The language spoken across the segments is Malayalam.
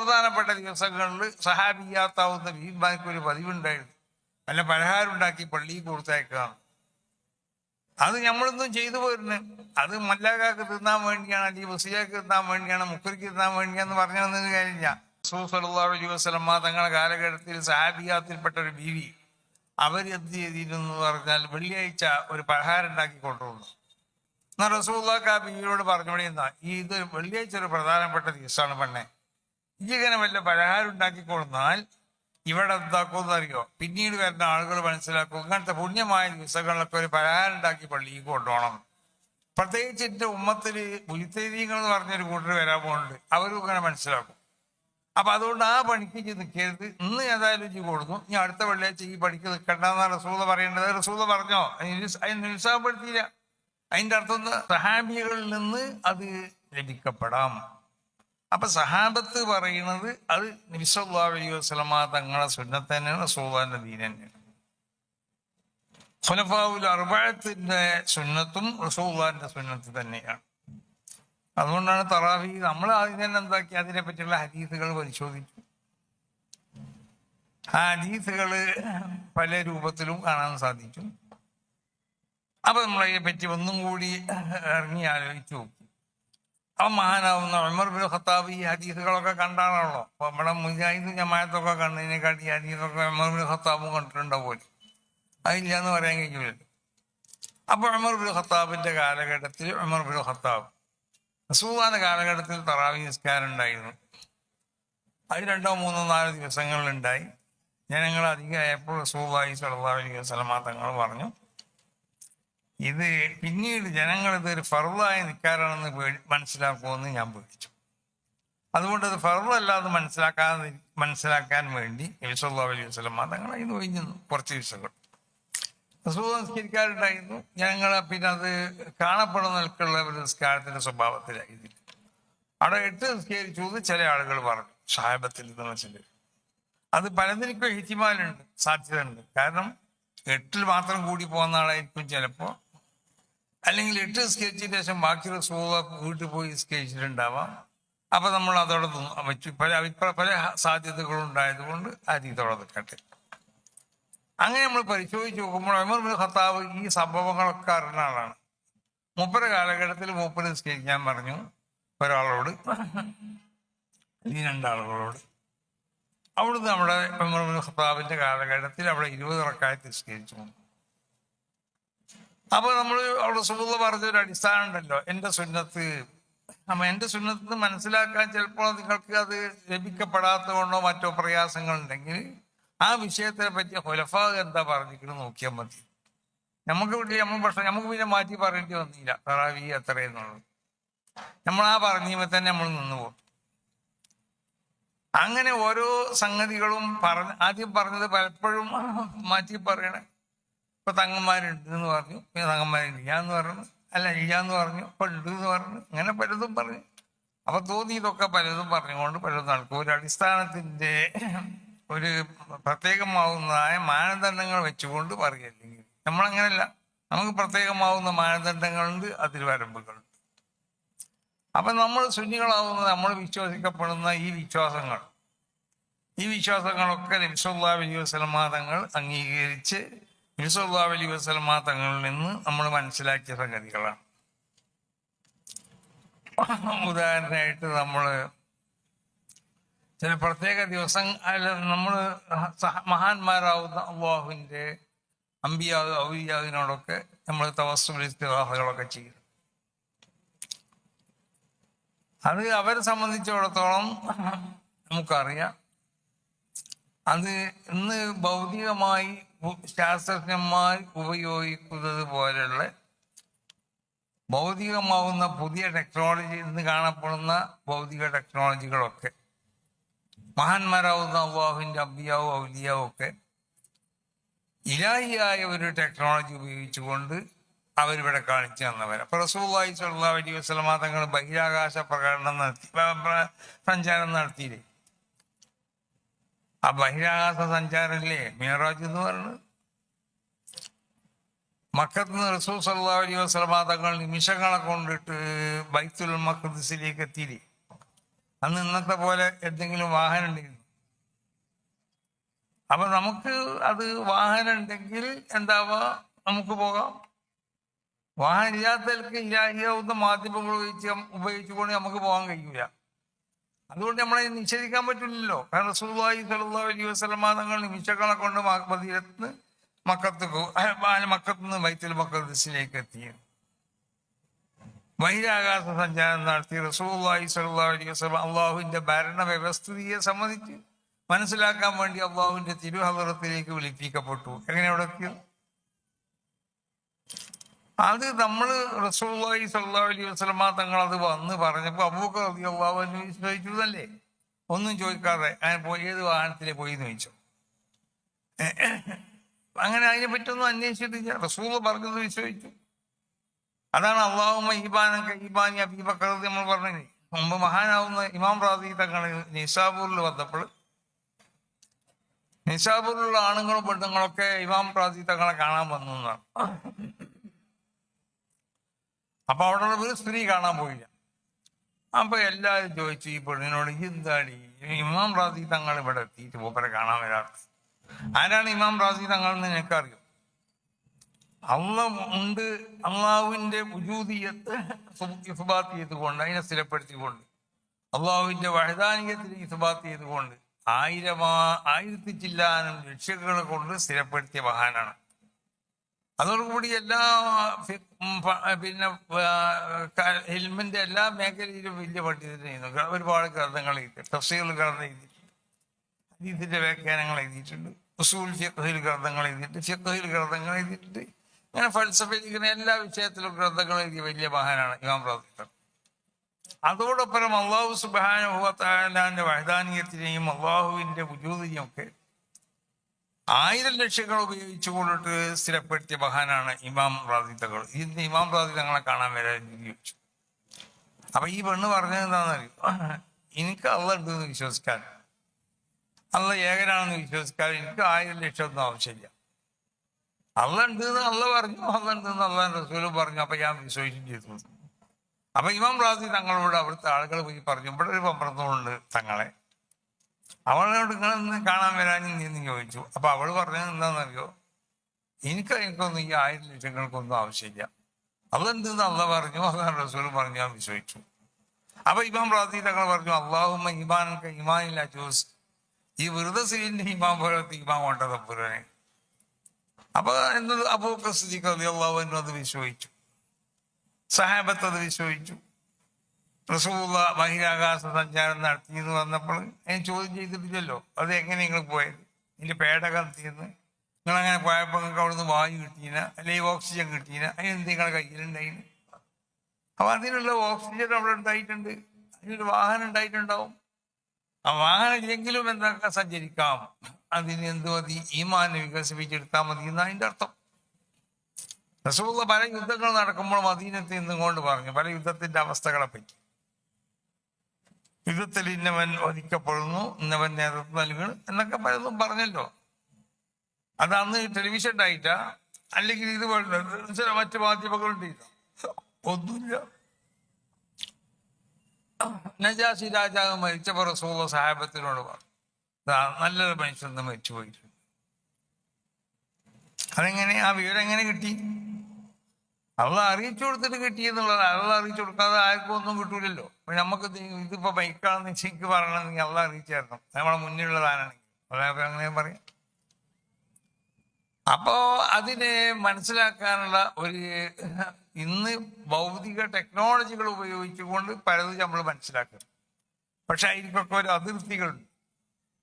പ്രധാനപ്പെട്ട ദിവസങ്ങളിൽ സഹാബിയാത്താവുന്ന ബീബാക്ക് ഒരു പതിവുണ്ടായിരുന്നു. നല്ല പലഹാരം ഉണ്ടാക്കി പള്ളിയിൽ കൊടുത്തയക്കാം. അത് നമ്മളൊന്നും ചെയ്തു പോരുന്നു. അത് മല്ലാകാക്ക് തിന്നാൻ വേണ്ടിയാണ്, അല്ലെങ്കിൽ വസിയാക്ക് തിന്നാൻ വേണ്ടിയാണ്, മുക്കരിക്ക് തിന്നാൻ വേണ്ടിയാന്ന് പറഞ്ഞു വന്നത് കഴിഞ്ഞ റസൂൽ സല്ലല്ലാഹു അലൈഹി വസല്ലം തങ്ങളുടെ കാലഘട്ടത്തിൽ സഹാബിയാത്തിൽപ്പെട്ട ഒരു ബീവി അവരെന്ത് ചെയ്തിരുന്നു പറഞ്ഞാൽ വെള്ളിയാഴ്ച ഒരു പലഹാരം ഉണ്ടാക്കി കൊണ്ടുവന്നു. എന്നാൽ റസൂലുള്ളാഹിക്ക് ആ ബീവിയോട് പറഞ്ഞോളി എന്നാ, ഇത് വെള്ളിയാഴ്ച ഒരു പ്രധാനപ്പെട്ട ദിവസമാണ് പെണ്ണെ, ഇങ്ങനെ വല്ല പലഹാരം ഉണ്ടാക്കി കൊടുത്താൽ ഇവിടെ എന്താക്കുമെന്ന് അറിയോ, പിന്നീട് വരുന്ന ആളുകൾ മനസ്സിലാക്കും ഇങ്ങനത്തെ പുണ്യമായ ദിവസങ്ങളിലൊക്കെ ഒരു പലഹാരം ഉണ്ടാക്കി പള്ളിയിൽ കൊണ്ടുപോകണം. പ്രത്യേകിച്ച് എൻ്റെ ഉമ്മത്തിൽ മുജിത്തഹീദീങ്ങൾ എന്ന് പറഞ്ഞൊരു കൂട്ടർ വരാൻ പോകുന്നുണ്ട്, അവരും ഇങ്ങനെ മനസ്സിലാക്കും. അപ്പൊ അതുകൊണ്ട് ആ പണിക്ക് നിൽക്കരുത്, ഇന്ന് ഏതായാലും ഇജ്ജ് കൊടുക്കും, ഇനി അടുത്ത വെള്ളിയാഴ്ച ഈ പണിക്ക് നിൽക്കണ്ടെന്നാണ് റസൂല പറയേണ്ടത്. റസൂല പറഞ്ഞോ? അതിന് നിരുത്സാഹപ്പെടുത്തിയില്ല. അതിൻ്റെ അർത്ഥം സഹാബികളിൽ നിന്ന് അത് ലഭിക്കപ്പെടാം. അപ്പൊ സഹാബത്ത് പറയുന്നത് അത് നബി സല്ലല്ലാഹു അലൈഹി വസല്ലമ തങ്ങളെ സുന്നത്ത് തന്നെയാണ്, റസൂലുള്ളാഹിന്റെ ദീൻ തന്നെയാണ്. ഖുലഫാഉൽ അർബഅത്തിന്റെ സുന്നത്തും റസൂലുള്ളാഹിന്റെ സുന്നത്ത് തന്നെയാണ്. അതുകൊണ്ടാണ് തറാവി നമ്മൾ ആദ്യം തന്നെ എന്താക്കി അതിനെ പറ്റിയുള്ള ഹദീസുകൾ പരിശോധിച്ചു. ആ ഹദീസുകൾ പല രൂപത്തിലും കാണാൻ സാധിച്ചു. അപ്പൊ നമ്മളതിനെ പറ്റി ഒന്നും കൂടി ഇറങ്ങി ആലോചിച്ചു നോക്കി. അപ്പൊ മഹാനാവുന്ന ഉമർ ബിൻ ഖത്താബ് ഈ ഹദീസുകളൊക്കെ കണ്ടാണല്ലോ. അപ്പൊ നമ്മുടെ മുജാഹിദ് ജമാഅത്തൊക്കെ കണ്ടതിനെക്കാട്ടി ഈ ഹദീസൊക്കെ ഉമർ ബിൻ ഖത്താബും കണ്ടിട്ടുണ്ടോ പോലും, അതില്ല എന്ന് പറയാൻ കഴിയില്ലല്ലോ. അപ്പൊ ഉമർ ബിൻ ഖത്താബിന്റെ കാലഘട്ടത്തിൽ ഉമർ ബിൻ ഖത്താബ് റസൂലുള്ളാഹിന്റെ കാലഘട്ടത്തിൽ തറാവീഹ് നിസ്കാരം ഉണ്ടായിരുന്നു. അത് 2, 3, 4 ദിവസങ്ങളിലുണ്ടായി. ജനങ്ങൾ അധികമായപ്പോൾ റസൂലുള്ളാഹി സ്വല്ലല്ലാഹു അലൈഹി വസല്ലം തങ്ങൾ പറഞ്ഞു, ഇത് പിന്നീട് ജനങ്ങൾ ഇതൊരു ഫർളായ നിസ്കാരമാണെന്ന് മനസ്സിലാക്കുമെന്ന് ഞാൻ പേടിച്ചു. അതുകൊണ്ട് അത് ഫർളല്ലാതെ മനസ്സിലാക്കാൻ വേണ്ടി നബി സല്ലല്ലാഹു അലൈഹി വസല്ലം തങ്ങൾ അതിന് ഒഴിഞ്ഞു കുറച്ച് ദിവസങ്ങൾ റസൂൽ നിസ്കരിക്കാറുണ്ടായിരുന്നു. ജനങ്ങളെ പിന്നെ അത് കാണപ്പെടുന്ന നിൽക്കുള്ള ഒരു നിസ്കാരത്തിന്റെ സ്വഭാവത്തിലായിരുന്നു. അവിടെ 8 നിസ്കരിച്ചു എന്ന് ചില ആളുകൾ പറഞ്ഞു, സഹാബത്തിൽ നിന്നുള്ള ചിലർ. അത് പലതിനും ഹിറ്റിമാലുണ്ട്, സാധ്യത ഉണ്ട്. കാരണം 8 മാത്രം കൂടി പോകുന്ന ആളായിരിക്കും ചിലപ്പോ, അല്ലെങ്കിൽ 8 നിസ്കരിച്ചതിന് ശേഷം ബാക്കി റസൂൽ വീട്ടിൽ പോയി നിസ്കരിച്ചിട്ടുണ്ടാവാം. അപ്പൊ നമ്മൾ അതോടെ വെച്ചു. പല സാധ്യതകളും ഉണ്ടായത് കൊണ്ട് ആ രീതിയോടെ നിൽക്കട്ടെ. അങ്ങനെ നമ്മൾ പരിശോധിച്ച് നോക്കുമ്പോൾ ഉമർ ബിൻ ഖത്താബ് ഈ സംഭവങ്ങളൊക്കെ അറിഞ്ഞ ആളാണ്. മൂപ്പരുടെ കാലഘട്ടത്തിൽ മൂപ്പര് നിസ്കരിക്കാൻ പറഞ്ഞു ഒരാളോട്, ഈ 2 ആളുകളോട്. അവിടുന്ന് നമ്മുടെ ഉമർ ബിൻ ഖത്താബിന്റെ കാലഘട്ടത്തിൽ അവിടെ 20 റക്അത്ത് നിസ്കരിച്ചു. അപ്പൊ നമ്മൾ അവിടെ റസൂലുള്ളാഹി പറഞ്ഞൊരു അടിസ്ഥാനം ഉണ്ടല്ലോ, എന്റെ സുന്നത്ത്. അപ്പൊ എന്റെ സുന്നത്ത് മനസ്സിലാക്കാൻ ചിലപ്പോൾ നിങ്ങൾക്ക് അത് ലഭിക്കപ്പെടാത്തത് കൊണ്ടോ മറ്റോ പ്രയാസങ്ങൾ ഉണ്ടെങ്കിൽ ആ വിഷയത്തെ പറ്റി ഖുലഫാ എന്താ പറഞ്ഞിരിക്കുന്നത് നോക്കിയാൽ മതി. നമുക്ക് പിന്നെ മാറ്റി പറയേണ്ടി വന്നില്ല തറാവീഹ് എത്രയെന്നുള്ളത്. നമ്മൾ ആ പറഞ്ഞീമ തന്നെ നമ്മൾ നിന്നുപോകും. അങ്ങനെ ഓരോ സംഗതികളും ആദ്യം പറഞ്ഞത് പലപ്പോഴും മാറ്റി പറയണേ. ഇപ്പൊ തങ്ങന്മാരുണ്ട് എന്ന് പറഞ്ഞു, പിന്നെ തങ്ങന്മാരില്ല എന്ന് പറഞ്ഞു, അല്ല ഇല്ല എന്ന് പറഞ്ഞു, ഇപ്പൊ ഉണ്ട് എന്ന് പറഞ്ഞു, അങ്ങനെ പലതും പറഞ്ഞു. അപ്പൊ തോന്നിയതൊക്കെ പലതും പറഞ്ഞുകൊണ്ട് പലതും നടക്കും. ഒരു അടിസ്ഥാനത്തിന്റെ ഒരു പ്രത്യേകമാവുന്നതായ മാനദണ്ഡങ്ങൾ വെച്ചുകൊണ്ട് പറയല്ലെങ്കിൽ നമ്മളങ്ങനെയല്ല. നമുക്ക് പ്രത്യേകമാവുന്ന മാനദണ്ഡങ്ങളുണ്ട്, അതിൽ വരമ്പുകളുണ്ട്. അപ്പൊ നമ്മൾ സുന്നികളാവുന്നത് നമ്മൾ വിശ്വസിക്കപ്പെടുന്ന ഈ വിശ്വാസങ്ങളൊക്കെ നബി സല്ലല്ലാഹു അലൈഹി വസല്ലം തങ്ങൾ അംഗീകരിച്ച് നബി സല്ലല്ലാഹു അലൈഹി വസല്ലം തങ്ങളിൽ നിന്ന് നമ്മൾ മനസ്സിലാക്കിയ സംഗതികളാണ്. ഉദാഹരണമായിട്ട് നമ്മള് ചില പ്രത്യേക ദിവസം നമ്മൾ മഹാന്മാരാവുന്ന അല്ലാഹുവിന്റെ ഔലിയാവിനോടൊക്കെ നമ്മൾ തവസ്സുൽ ഇസ്തിഗാസകളൊക്കെ ചെയ്യും. അത് അവരെ സംബന്ധിച്ചിടത്തോളം നമുക്കറിയാം, അത് ഇന്ന് ഭൗതികമായി ശാസ്ത്രജ്ഞന്മാർ ഉപയോഗിക്കുന്നത് പോലെയുള്ള ഭൗതികമാവുന്ന പുതിയ ടെക്നോളജി, ഇന്ന് കാണപ്പെടുന്ന ഭൗതിക ടെക്നോളജികളൊക്കെ മഹാന്മാരാവുന്ന അല്ലാഹുവിന്റെ അമ്പിയാവും ഔലിയാവും ഒക്കെ ഇലാഹിയായ ഒരു ടെക്നോളജി ഉപയോഗിച്ചുകൊണ്ട് അവരിവിടെ കാണിച്ചു തന്നവർ. അപ്പൊ റസൂലുള്ളാഹി സ്വല്ലല്ലാഹു അലൈഹി വസല്ലം തങ്ങൾ ബഹിരാകാശ സഞ്ചാരം നടത്തിയില്ലേ? ആ ബഹിരാകാശ സഞ്ചാരല്ലേ മിഅ്റാജ് എന്ന് പറയുന്നത്. മക്കത്ത് നിന്ന് റസൂൽ സല്ലല്ലാഹു അലൈഹി വസല്ലം തങ്ങൾ നിമിഷങ്ങളെ കൊണ്ടിട്ട് ബൈത്തുൽ മഖ്ദിസിലേക്ക് എത്തിയില്ലേ? അന്ന് ഇന്നത്തെ പോലെ എന്തെങ്കിലും വാഹനം ഉണ്ടായിരുന്നു. അപ്പൊ നമുക്ക് അത് വാഹനം ഉണ്ടെങ്കിൽ എന്താവാ, നമുക്ക് പോകാം. വാഹനം ഇല്ലാത്തവർക്ക് ഇല്ലാവുന്ന മാധ്യമങ്ങൾ ഉപയോഗിച്ചുകൊണ്ട് നമുക്ക് പോകാൻ കഴിയൂല. അതുകൊണ്ട് നമ്മളെ നിഷേധിക്കാൻ പറ്റില്ലല്ലോ. കാരണം റസൂലുള്ളാഹി സ്വല്ലല്ലാഹു അലൈഹി വസല്ലമ തങ്ങൾ നിമിഷങ്ങളെ കൊണ്ട് മദീനത്ത് മക്കത്ത് നിന്ന് ബൈത്തുൽ മഖ്ദിസിലേക്ക് എത്തി. ബഹിരാകാശ സഞ്ചാരം നടത്തി റസൂലുള്ളാഹി സ്വല്ലല്ലാഹു അലൈഹി വസല്ലം അള്ളാഹുവിന്റെ ഭരണ വ്യവസ്ഥിതിയെ സംബന്ധിച്ച് മനസ്സിലാക്കാൻ വേണ്ടി അള്ളാഹുവിന്റെ തിരുഹദറത്തിലേക്ക് വിളിപ്പിക്കപ്പെട്ടു. എങ്ങനെ അവിടെ എത്തിയത്? അത് നമ്മൾ റസൂലുള്ളാഹി സ്വല്ലല്ലാഹു അലൈഹി വസല്ലമ തങ്ങൾ അത് വന്ന് പറഞ്ഞപ്പോൾ അബൂബക്കർ റളിയല്ലാഹു അൻഹു ചോദിച്ചതല്ലേ, ഒന്നും ചോദിക്കാതെ അങ്ങനെ ഏത് വാഹനത്തിലെ പോയി എന്ന് ചോദിച്ചു. അങ്ങനെ അതിനെ പറ്റൊന്നും അന്വേഷിച്ചിട്ടില്ല. റസൂൽ പറഞ്ഞത് വിശ്വസിച്ചു. അതാണ് അല്ലാഹുമ്മ ഈമാനക ഈമാനി അബീ ബക്കർ നമ്മൾ പറഞ്ഞത്. മുമ്പ് മഹാനാവുന്ന ഇമാം റാസി തങ്ങൾ നിസാബൂറിൽ വന്നപ്പോൾ നിസാബൂറിലുള്ള ആണുങ്ങളും പെണ്ണുങ്ങളൊക്കെ ഇമാം റാസി തങ്ങളെ കാണാൻ വന്നു എന്നാണ്. അപ്പൊ അവിടെ ഒരു സ്ത്രീ കാണാൻ പോയില്ല. അപ്പൊ എല്ലാവരും ചോദിച്ചു ഈ പെണ്ണിനോട്, എന്താടി ഇമാം റാസി തങ്ങൾ ഇവിടെ എത്തിയിട്ട് മൂപ്പരെ കാണാൻ വരാറ്? ആരാണ് ഇമാം റാസി തങ്ങൾ എന്ന് എനിക്കറിയും. ഉണ്ട്, അള്ളാഹുവിന്റെ വുജൂദിയത്ത് ഇസ്ബാത്ത് ചെയ്തുകൊണ്ട്, അതിനെ സ്ഥിരപ്പെടുത്തിക്കൊണ്ട്, അള്ളാഹുവിന്റെ വഹദാനിയത്തിൽ ഇസ്ബാത്ത് ചെയ്തുകൊണ്ട് 1000 ചില്ലാനും ലക്ഷ്യങ്ങളെ കൊണ്ട് സ്ഥിരപ്പെടുത്തിയ മഹാനാണ്. അതോടുകൂടി എല്ലാ പിന്നെ ഇൽമിന്റെ എല്ലാ മേഖലയിലും വലിയ പണ്ഡിതനായിരുന്നു. ഒരുപാട് ഗ്രന്ഥങ്ങൾ എഴുതി, തഫ്സീർ ഗ്രന്ഥം എഴുതിയിട്ടുണ്ട്, ഹദീസിന്റെ വ്യാഖ്യാനങ്ങൾ എഴുതിയിട്ടുണ്ട്, ഉസൂൽ ഫിഖ്ഹിൽ ഗ്രന്ഥങ്ങൾ എഴുതിയിട്ടുണ്ട്, ഫിഖ്ഹിൽ ഗ്രന്ഥങ്ങൾ എഴുതിയിട്ടുണ്ട്. അങ്ങനെ ഫൽസഫയിൽ ഇങ്ങനെ എല്ലാ വിഷയത്തിലും ഗ്രന്ഥങ്ങൾ എഴുതിയ വലിയ മഹാനാണ് ഇമാം റാസി. അതോടൊപ്പം അള്ളാഹു സുബ്ഹാനഹു വ തആലയുടെ വഹദാനിയത്തിനെയും അള്ളാഹുവിന്റെ വുജൂദിനെയും ഒക്കെ 1000 ലക്ഷങ്ങൾ ഉപയോഗിച്ചു കൊണ്ടിട്ട് സ്ഥിരപ്പെടുത്തിയ മഹാനാണ് ഇമാം റാസി തങ്ങൾ. ഇന്ന് ഇമാം റാസി തങ്ങളെ കാണാൻ വരാൻ ചോദിച്ചു. അപ്പൊ ഈ പെണ്ണ് പറഞ്ഞത് എന്താണെന്നറിയോ, എനിക്ക് അള്ള ഉണ്ടെന്ന് വിശ്വസിക്കാൻ, അള്ള ഏകനാണെന്ന് വിശ്വസിക്കാൻ എനിക്ക് 1000 ലക്ഷം ഒന്നും ആവശ്യമില്ല. അള്ള ഉണ്ടെന്ന് അള്ള പറഞ്ഞു, അള്ള ഉണ്ടെന്ന് അള്ളാഹ് റസൂലും പറഞ്ഞു. അപ്പൊ ഞാൻ വിശ്വസിച്ചും ചെയ്തു. അപ്പൊ ഇമാം റാസി തങ്ങളോട് അവിടുത്തെ ആളുകൾ പോയി പറഞ്ഞു, ഇവിടെ ഒരു പമ്പറന്നുണ്ട് തങ്ങളെ, അവളോട് നിങ്ങളൊന്ന് കാണാൻ വരാൻ എന്ന് ചോദിച്ചു. അപ്പൊ അവള് പറഞ്ഞത് എന്താണെന്നറിയോ, എനിക്കൊന്നും ഈ 1000 ലക്ഷങ്ങൾക്കൊന്നും ആവശ്യമില്ല. അതെന്തെന്ന് അള്ള പറഞ്ഞു, അള്ളാഹ് റസൂൽ പറഞ്ഞു, ഞാൻ വിശ്വസിച്ചു. അപ്പൊ ഇമാം റാസി തങ്ങൾ പറഞ്ഞു, അള്ളാഹുമ്മ ഈമാനക ഈമാനില്ല ജോസ്, ഈ വൃതസിലിന്റെ ഇമാം പോലത്തെ ഇമാം കൊണ്ടത് പുരനെ. അപ്പൊ എന്നത് അബൂബക്കർ സിദ്ദീഖ് റളിയല്ലാഹു അൻഹു അത് വിശ്വസിച്ചു, സഹാബത്ത് അത് വിശ്വസിച്ചു. റസൂലുള്ള ബഹിരാകാശ സഞ്ചാരം നടത്തി എന്ന് വന്നപ്പോൾ ഞാൻ ചോദ്യം ചെയ്തിട്ടില്ലല്ലോ, അത് എങ്ങനെ നിങ്ങൾ പോയത്, ഇതിന്റെ പേടകം തീർന്ന് നിങ്ങളങ്ങനെ പോയപ്പോൾ നിങ്ങൾക്ക് അവിടുന്ന് വായു കിട്ടീന, അല്ലെങ്കിൽ ഓക്സിജൻ കിട്ടീന, അതിനെന്ത് നിങ്ങളുടെ കയ്യിലുണ്ടായിന്? അപ്പൊ അതിനുള്ള ഓക്സിജൻ അവിടെ ഉണ്ടായിട്ടുണ്ട്, അതിനൊരു വാഹനം ഉണ്ടായിട്ടുണ്ടാവും. ആ വാഹനം ഇല്ലെങ്കിലും എന്താക്കാൻ സഞ്ചരിക്കാം, അതിന് എന്ത് മതി, ഈമാനെ വികസിപ്പിച്ചെടുത്താൽ മതി എന്ന് അതിന്റെ അർത്ഥം. റസൂലുള്ള പല യുദ്ധങ്ങൾ നടക്കുമ്പോൾ മദീനത്ത് നിന്നുകൊണ്ട് പറഞ്ഞു പല യുദ്ധത്തിന്റെ അവസ്ഥകളെ പറ്റി. യുദ്ധത്തിൽ ഇന്നവൻ വധിക്കപ്പെടുന്നു, ഇന്നവൻ നേതൃത്വം നൽകണം എന്നൊക്കെ പലതും പറഞ്ഞല്ലോ. അത് അന്ന് ടെലിവിഷൻ ഉണ്ടായിട്ടാ, അല്ലെങ്കിൽ ഇത് ചില മറ്റു മാധ്യമങ്ങളുണ്ട്, ഒന്നുമില്ല. നജാശി രാജാവ് മരിച്ചപ്പോൾ റസൂലുള്ള സഹാബത്തിനോട് പറഞ്ഞു, നല്ലൊരു മനുഷ്യൻ മരിച്ചു പോയിട്ടുണ്ട്. അതെങ്ങനെ, ആ വിവരം എങ്ങനെ കിട്ടി? അള്ള അറിയിച്ചു കൊടുത്തിട്ട് കിട്ടിയെന്നുള്ളത്. അള്ള അറിയിച്ചു കൊടുക്കാതെ ആർക്കും ഒന്നും കിട്ടൂലല്ലോ. അപ്പൊ നമുക്ക് ഇതിപ്പോ ബൈക്കാണെന്ന് എനിക്ക് പറയണമെങ്കിൽ അള്ള അറിയിച്ചായിരുന്നു, നമ്മളെ മുന്നിലുള്ളതാണെങ്കിൽ അല്ലാതെ അങ്ങനെ പറയാം. അപ്പോ അതിനെ മനസ്സിലാക്കാനുള്ള ഒരു ഇന്ന് ഭൗതിക ടെക്നോളജികൾ ഉപയോഗിച്ചുകൊണ്ട് പലതും നമ്മൾ മനസ്സിലാക്കണം. പക്ഷെ അതിനൊക്കെ ഒരു അതിർത്തികളുണ്ട്.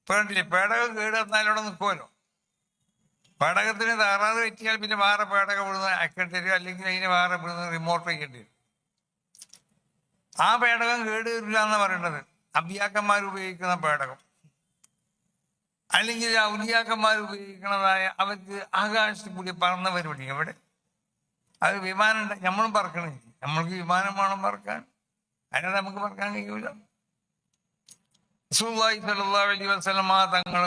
ഇപ്പൊ കണ്ടില്ലേ, പേടകം കേട് വന്നാൽ അവിടെ നിൽക്കുമല്ലോ. പേടകത്തിന് തകരാറ് പറ്റിയാൽ പിന്നെ വേറെ പേടകം വിടുന്ന ആക്കേണ്ടി വരും, അല്ലെങ്കിൽ അതിനെ വേറെ വിടുന്ന റിമോട്ട് വയ്ക്കേണ്ടി വരും. ആ പേടകം കേട് വരില്ല എന്ന് പറയുന്നത് അമ്പിയാക്കന്മാർ ഉപയോഗിക്കുന്ന പേടകം, അല്ലെങ്കിൽ ഔലിയാക്കന്മാർ ഉപയോഗിക്കുന്നതായ അവർക്ക് ആകാശത്തിൽ കൂടി പറന്ന പരിപാടി. എവിടെ അത് വിമാനം നമ്മളും പറക്കണില്ല, നമ്മൾക്ക് വിമാനം വേണം പറക്കാൻ, അതിനകത്ത് നമുക്ക് പറക്കാൻ കഴിയൂല. റസൂലുള്ളാഹി സ്വല്ലല്ലാഹു അലൈഹി വസല്ലമ തങ്ങൾ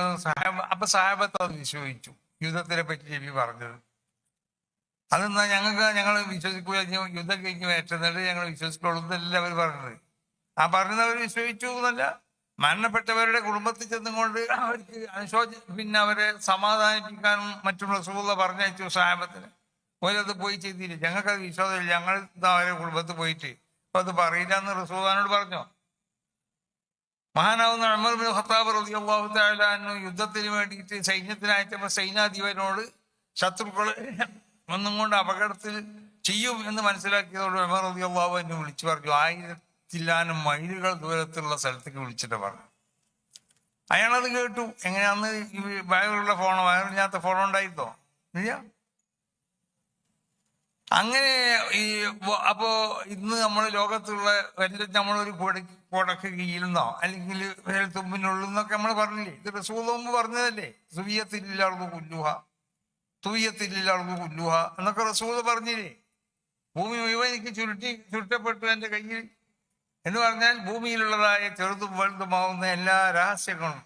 അപ്പൊ സഹാബത്ത് അത് വിശ്വസിച്ചു. യുദ്ധത്തിനെ പറ്റി നബി പറഞ്ഞത് അതെന്നാ ഞങ്ങൾ വിശ്വസിക്കുക, യുദ്ധം കഴിഞ്ഞ് ഏറ്റെന്നിട്ട് ഞങ്ങൾ വിശ്വസിക്കുള്ളൂ എന്നല്ല അവർ പറഞ്ഞത്. ആ പറഞ്ഞവർ വിശ്വസിച്ചു എന്നല്ല, മരണപ്പെട്ടവരുടെ കുടുംബത്തിൽ ചെന്നുകൊണ്ട് അവർക്ക് പിന്നെ അവരെ സമാധാനിപ്പിക്കാനും മറ്റും റസൂലുള്ള പറഞ്ഞയച്ചു സഹാബത്തിന്. ഓരത് പോയി ചെയ്തില്ല, ഞങ്ങൾക്കത് വിശ്വാസമില്ല, ഞങ്ങൾ അവരെ കുടുംബത്തിൽ പോയിട്ട് അപ്പൊ അത് പറയില്ല എന്ന് റസൂലുള്ളാഹിനോട് പറഞ്ഞോ? മഹാനാവുന്ന ഉമർ ഇബ്നു ഖത്താബ് റളിയല്ലാഹു തആല അൻഹു യുദ്ധത്തിന് വേണ്ടിയിട്ട് സൈന്യത്തിനയച്ചപ്പോൾ സൈന്യാധിപനോട് ശത്രുക്കൾ ഒന്നും കൊണ്ട് അപകടത്തിൽ ചെയ്യും എന്ന് മനസ്സിലാക്കിയതോട് ഉമർ റളിയല്ലാഹു അൻഹു വിളിച്ചു പറഞ്ഞു, 1000 മൈലുകൾ ദൂരത്തുള്ള സ്ഥലത്തേക്ക് വിളിച്ചിട്ട് പറഞ്ഞു. അയാളത് കേട്ടു. എങ്ങനെയാന്ന് ഈ വയറുള്ള ഫോണോ വയറില്ലാത്ത ഫോണോ ഉണ്ടായിരുന്നോ? ഇല്ല. അങ്ങനെ അപ്പോ ഇന്ന് നമ്മൾ ലോകത്തുള്ള നമ്മളൊരു കൊടക്ക് കീഴുന്നോ അല്ലെങ്കിൽ തുമ്പിനുള്ളെന്നൊക്കെ നമ്മൾ പറഞ്ഞില്ലേ? ഇത് റസൂൽ പറഞ്ഞതല്ലേ? സുവിയത്തില്ലാർന്നു കുല്ലുഹ എന്നൊക്കെ റസൂൽ പറഞ്ഞില്ലേ? ഭൂമി മുഴുവൻ എനിക്ക് ചുരുട്ടപ്പെട്ടു എൻ്റെ കയ്യിൽ എന്ന് പറഞ്ഞാൽ ഭൂമിയിലുള്ളതായ ചെറുതും വലുതുമാവുന്ന എല്ലാ രഹസ്യങ്ങളും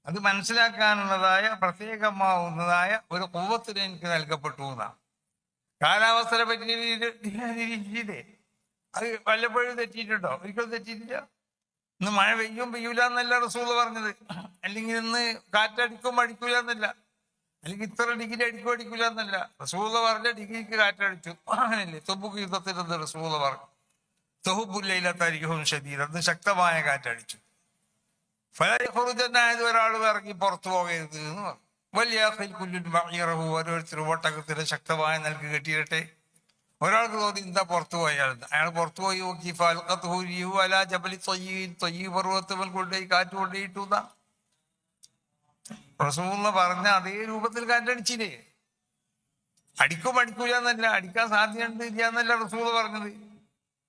അത് മനസ്സിലാക്കാനുള്ളതായ പ്രത്യേകമാവുന്നതായ ഒരു ഖുവ്വത്തിന് എനിക്ക് നൽകപ്പെട്ടു എന്നാണ്. കാലാവസ്ഥയെ പറ്റി നിരീക്ഷിച്ചില്ലേ? അത് വല്ലപ്പോഴും തെറ്റിയിട്ടുണ്ടോ? ഒരിക്കലും തെറ്റിയിട്ടില്ല. ഇന്ന് മഴ പെയ്യൂല എന്നല്ല റസൂൽ പറഞ്ഞത്, അല്ലെങ്കിൽ ഇന്ന് കാറ്റടിക്കും അടിക്കൂല എന്നല്ല, അല്ലെങ്കിൽ ഇത്ര ഡിഗ്രി അടിക്കൂല എന്നല്ല. റസൂൽ പറഞ്ഞ ഡിഗ്രിക്ക് കാറ്റടിച്ചു, അങ്ങനല്ലേ? തൊബുക്ക് യുദ്ധത്തിൽ റസൂൽ പറഞ്ഞു, തൊഹുബുല്ലയിലത്തായിരിക്കും ശരീരം, അത് ശക്തമായ കാറ്റടിച്ചു. ഫലഹുറുജനായത് ഒരാൾ ഇറങ്ങി പുറത്തു പോകരുത് എന്ന് പറഞ്ഞു. വലിയ കുല്ലുറഹു, ഓരോരുത്തരും ഒട്ടകത്തിന് ശക്തമായ നൽകി കെട്ടിയിരട്ടെ. ഒരാൾക്ക് തോന്നി എന്താ പുറത്തു പോയാൽ, അയാൾ പുറത്തു പോയി നോക്കി, ഫൽഖത്ഹു അലാ ജബലി ത്വയ്യീബ് പർവ്വതത്തിൽ കൊണ്ടുപോയി കാറ്റ് കൊണ്ടുപോയിട്ടു. റസൂലുള്ള പറഞ്ഞ അതേ രൂപത്തിൽ കാറ്റടിച്ചില്ലേ? അടിക്കൂല എന്നല്ല, അടിക്കാൻ സാധ്യതയുണ്ട് ഇല്ല എന്നല്ല റസൂൽ പറഞ്ഞത്.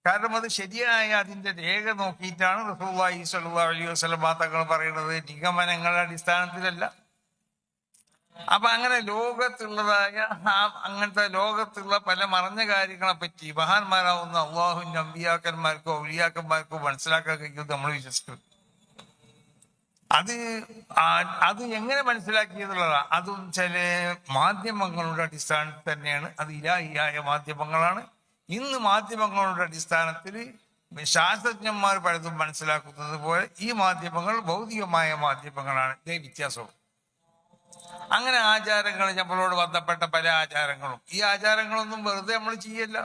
കാരണം അത് ശരിയായ അതിന്റെ രേഖ നോക്കിയിട്ടാണ് റസൂലുള്ളാഹി സ്വല്ലല്ലാഹു അലൈഹി വസല്ലം തങ്ങൾ പറയുന്നത്, നിഗമനങ്ങളുടെ അടിസ്ഥാനത്തിലല്ല. അപ്പൊ അങ്ങനെ ലോകത്തുള്ളതായ അങ്ങനത്തെ ലോകത്തുള്ള പല മറഞ്ഞ കാര്യങ്ങളെ പറ്റി മഹാന്മാരാവുന്ന അള്ളാഹുവിന്റെ അമ്പിയാക്കന്മാർക്കോ ഔലിയാക്കന്മാർക്കോ മനസ്സിലാക്കാൻ കഴിയുമെന്ന് നമ്മൾ വിശ്വസിക്കുന്നു. അത് എങ്ങനെ മനസ്സിലാക്കിയതുള്ളതാ? അതും ചില മാധ്യമങ്ങളുടെ അടിസ്ഥാനത്തിൽ തന്നെയാണ്. അത് ഇലാഹിയായ മാധ്യമങ്ങളാണ്. ഇന്ന് മാധ്യമങ്ങളുടെ അടിസ്ഥാനത്തിൽ ശാസ്ത്രജ്ഞന്മാർ പലതും മനസ്സിലാക്കുന്നത് പോലെ ഈ മാധ്യമങ്ങൾ ഭൗതികമായ മാധ്യമങ്ങളാണ്. ഇതേ വ്യത്യാസവും. അങ്ങനെ ആചാരങ്ങൾ, നമ്മളോട് ബന്ധപ്പെട്ട പല ആചാരങ്ങളും, ഈ ആചാരങ്ങളൊന്നും വെറുതെ നമ്മൾ ചെയ്യല്ല.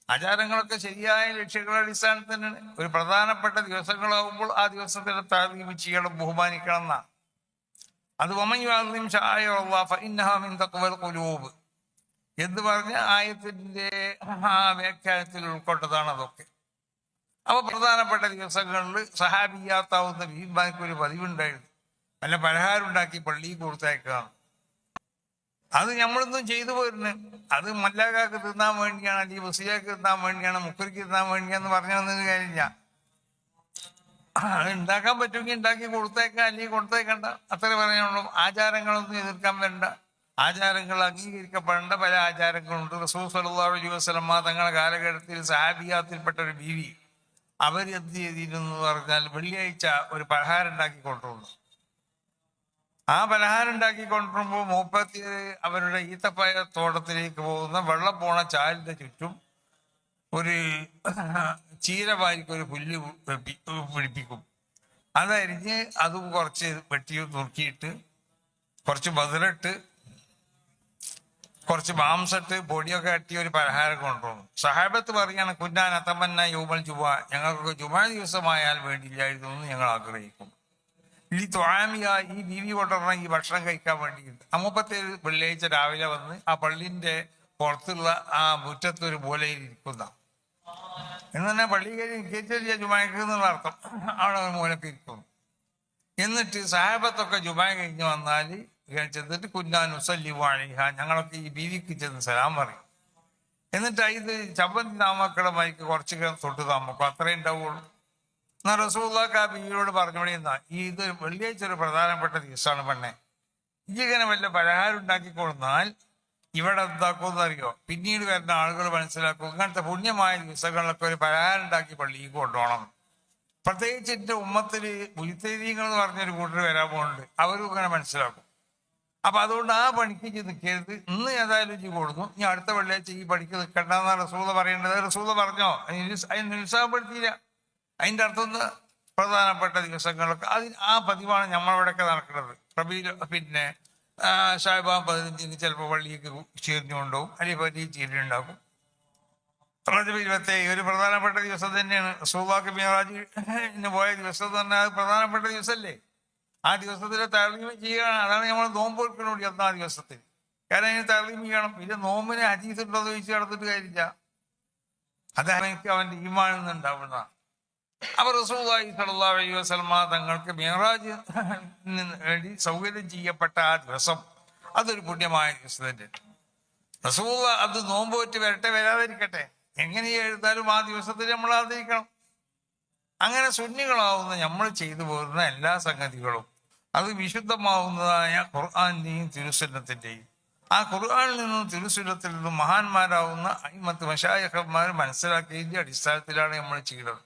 ആചാരങ്ങളൊക്കെ ശരിയായ ലക്ഷ്യങ്ങളുടെ അടിസ്ഥാനത്തിൽ തന്നെയാണ്. ഒരു പ്രധാനപ്പെട്ട ദിവസങ്ങളാകുമ്പോൾ ആ ദിവസത്തിനെ താഴ്മ ചെയ്യണം, ബഹുമാനിക്കണം എന്നാണ്. അത് എന്ന് പറഞ്ഞ ആയത്തിന്റെ വ്യാഖ്യാനത്തിൽ ഉൾക്കൊണ്ടതാണ് അതൊക്കെ. അപ്പൊ പ്രധാനപ്പെട്ട ദിവസങ്ങളിൽ സഹാബിയാത്താവുന്ന ഭീമാർക്ക് ഒരു പതിവുണ്ടായിരുന്നു, നല്ല പലഹാരം ഉണ്ടാക്കി പള്ളിയിൽ കൊടുത്തയക്കുകയാണ്. അത് നമ്മളൊന്നും ചെയ്തു പോരുന്നു. അത് മല്ലാക്കാക്ക് തിന്നാൻ വേണ്ടിയാണ്, അല്ലെങ്കിൽ ബുസിയാക്ക് തിന്നാൻ വേണ്ടിയാണ്, മുക്കരിക്ക് തിന്നാൻ വേണ്ടിയാന്ന് പറഞ്ഞു വന്നത് കാര്യമില്ല. അത് ഉണ്ടാക്കാൻ പറ്റുമെങ്കിൽ ഉണ്ടാക്കി കൊടുത്തേക്കാം, അല്ലെങ്കിൽ കൊടുത്തേക്കണ്ട, അത്ര പറയാനുള്ളൂ. ആചാരങ്ങളൊന്നും എതിർക്കാൻ വരണ്ട. ആചാരങ്ങൾ അംഗീകരിക്കപ്പെടേണ്ട പല ആചാരങ്ങളുണ്ട്. റസൂൽ സ്വല്ലല്ലാഹു അലൈഹി വസല്ലം തങ്ങളുടെ കാലഘട്ടത്തിൽ സഹാബിയാത്തിൽപ്പെട്ട ഒരു ബീവി അവർ എന്ത് ചെയ്തിരുന്നു പറഞ്ഞാൽ, വെള്ളിയാഴ്ച ഒരു പലഹാരം ഉണ്ടാക്കി കൊണ്ടുവന്നു. ആ പലഹാരം ഉണ്ടാക്കി കൊണ്ടുവരുമ്പോൾ മൂപ്പത്തി അവരുടെ ഈത്തപ്പഴ തോട്ടത്തിലേക്ക് പോകുന്ന വെള്ളം പോണ ചാലിന്റെ ചുറ്റും ഒരു ചീരവാരിക്ക് ഒരു പുല്ല് പിടിപ്പിക്കും. അതരിഞ്ഞ് അതും കുറച്ച് വെട്ടി നുറുക്കിയിട്ട് കുറച്ച് ബദറിട്ട് കുറച്ച് മാംസട്ട് പൊടിയൊക്കെ അട്ടി ഒരു പലഹാരം കൊണ്ടുവന്നു. സഹാബത്ത് പറയാണ്, കുന്നാൻ അത്തമന്ന യൗമൽ ജുമാ, ഞങ്ങൾക്ക് ജുമാ ദിവസമായാൽ വേണ്ടിയില്ലായിരുന്നു എന്ന് ഞങ്ങൾ ആഗ്രഹിക്കും. ഈ ത്വാമിയ, ഈ ബീവി കൊണ്ടുവന്ന ഈ ഭക്ഷണം കഴിക്കാൻ വേണ്ടിയിട്ട്. അമ്മൂപ്പത്തെ വെള്ളിയാഴ്ച രാവിലെ വന്ന് ആ പള്ളിന്റെ പുറത്തുള്ള ആ മുറ്റത്തൊരു മൂലയിൽ ഇരിക്കുന്ന, എന്ന് തന്നെ പള്ളി കയറി നിൽക്കില്ല ജുമാക്ക് എന്നുള്ള അർത്ഥം, അവിടെ ഒരു മൂലക്ക് ഇരിക്കുന്നു. എന്നിട്ട് സഹാബത്തൊക്കെ ജുമാ കഴിഞ്ഞ് വന്നാൽ ചെന്നിട്ട് കുന്നാൻ ഉസല്ലി വാഴിഹ, ഞങ്ങളൊക്കെ ഈ ബീവിക്ക് ചെന്ന് സലാം പറയും. എന്നിട്ട് ഇത് ചമ്പന്തി താമക്കളുടെ മൈക്ക് കുറച്ച് തൊട്ട് താമക്കും, അത്രേ ഉണ്ടാവുള്ളൂ. എന്നാൽ റസൂലുള്ളാഹി ആ ബീവിയോട് പറഞ്ഞോളി, എന്നാ ഇത് വെള്ളിയാഴ്ച ഒരു പ്രധാനപ്പെട്ട ദിവസമാണ് പെണ്ണെ, ഇങ്ങനെ വല്ല പലഹാരം ഉണ്ടാക്കി കൊടുന്നാൽ ഇവിടെ എന്താക്കുമെന്ന് അറിയോ? പിന്നീട് വരുന്ന ആളുകൾ മനസ്സിലാക്കും, ഇങ്ങനത്തെ പുണ്യമായ ദിവസങ്ങളിലൊക്കെ ഒരു പലഹാരം ഉണ്ടാക്കി പള്ളിക്ക് കൊണ്ടുപോകണം. പ്രത്യേകിച്ച് എൻ്റെ ഉമ്മത്തില് മുയ്തദീങ്ങൾ എന്ന് പറഞ്ഞൊരു കൂട്ടർ വരാൻ പോകുന്നുണ്ട്, അവരും ഇങ്ങനെ മനസ്സിലാക്കും. അപ്പൊ അതുകൊണ്ട് ആ പണിക്ക് നിൽക്കരുത്, ഇന്ന് ഏതായാലും ഇജ്ജ് കൊടുക്കും, ഇനി അടുത്ത വെള്ളിയാഴ്ച ഈ പണിക്ക് നിൽക്കണ്ടെന്നാണ് റസൂൽ പറയേണ്ടത്. റസൂൽ പറഞ്ഞോ? അതിന് നിരുത്സാഹപ്പെടുത്തിയില്ല. അതിൻ്റെ അർത്ഥം എന്താ? പ്രധാനപ്പെട്ട ദിവസങ്ങളൊക്കെ ആ പതിവാണ് നമ്മളിവിടെയൊക്കെ നടക്കുന്നത്. പിന്നെ ഷാബാൻ 15 ചിലപ്പോൾ പള്ളിക്ക് ചേർന്നുകൊണ്ടുപോകും, അല്ലെങ്കിൽ പള്ളിയിൽ ചീരുണ്ടാക്കും. റജബ് 27 ഒരു പ്രധാനപ്പെട്ട ദിവസം തന്നെയാണ്. റസൂലുള്ളാഹി മിഅ്റാജിന് പോയ ദിവസം എന്ന് പറഞ്ഞാൽ അത് പ്രധാനപ്പെട്ട ദിവസമല്ലേ? ആ ദിവസത്തിൽ തഅ്ലീം ചെയ്യുകയാണ്. അതാണ് നമ്മൾ നോമ്പ് എടുക്കണോടി ആ ദിവസത്തിൽ. കാരണം അതിന് തഅ്ലീം ചെയ്യണം. പിന്നെ നോമ്പിന് ഹദീസ് ഉണ്ടോ എന്ന് ചോദിച്ച് നടന്നിട്ട് കാര്യമില്ല. അതാണ് എനിക്ക് അവൻ്റെ ഈമാനിൽ നിന്നുണ്ടാവുന്നതാണ്. അപ്പൊ റസൂലുള്ളാഹി സ്വല്ലല്ലാഹു അലൈഹി വസല്ലമ തങ്ങൾക്ക് മിഅ്റാജ് വേണ്ടി സൗകര്യം ചെയ്യപ്പെട്ട ആ ദിവസം അതൊരു പുണ്യമായ ദിവസം തന്നെ. റസൂലുള്ളാഹി അത് നോമ്പ് വെച്ച് വരട്ടെ വരാതിരിക്കട്ടെ, എങ്ങനെ എഴുതാലും ആ ദിവസത്തിൽ നമ്മൾ ആദരിക്കണം. അങ്ങനെ സുന്നികളാവുന്ന നമ്മൾ ചെയ്തു പോകുന്ന എല്ലാ സംഗതികളും അത് വിശുദ്ധമാവുന്നതായ ഖുർആന്റെയും തിരുസുന്നത്തിന്റെയും, ആ ഖുർആനിൽ നിന്നും തിരുസുന്നത്തിൽ നിന്നും മഹാന്മാരാവുന്ന അയിമത്ത് മശായിഖന്മാർ മനസ്സിലാക്കിയതിന്റെ അടിസ്ഥാനത്തിലാണ് നമ്മൾ ചെയ്യുന്നത്.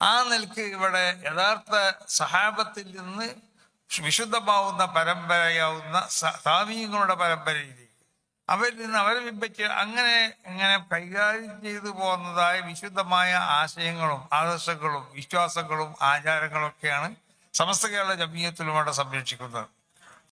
ആ നിലക്ക് ഇവിടെ യഥാർത്ഥ സഹാബത്തിൽ നിന്ന് വിശുദ്ധമാവുന്ന പരമ്പരയാവുന്ന താബീങ്ങളുടെ പരമ്പരയിലേക്ക് അവരിൽ നിന്ന് അവരെ വിഭജിച്ച് അങ്ങനെ കൈകാര്യം ചെയ്തു പോകുന്നതായ വിശുദ്ധമായ ആശയങ്ങളും ആദർശങ്ങളും വിശ്വാസങ്ങളും ആചാരങ്ങളും ഒക്കെയാണ് സമസ്ത കേരള ജമിയത്തുലമയുടെ സംരക്ഷിക്കുന്നത്.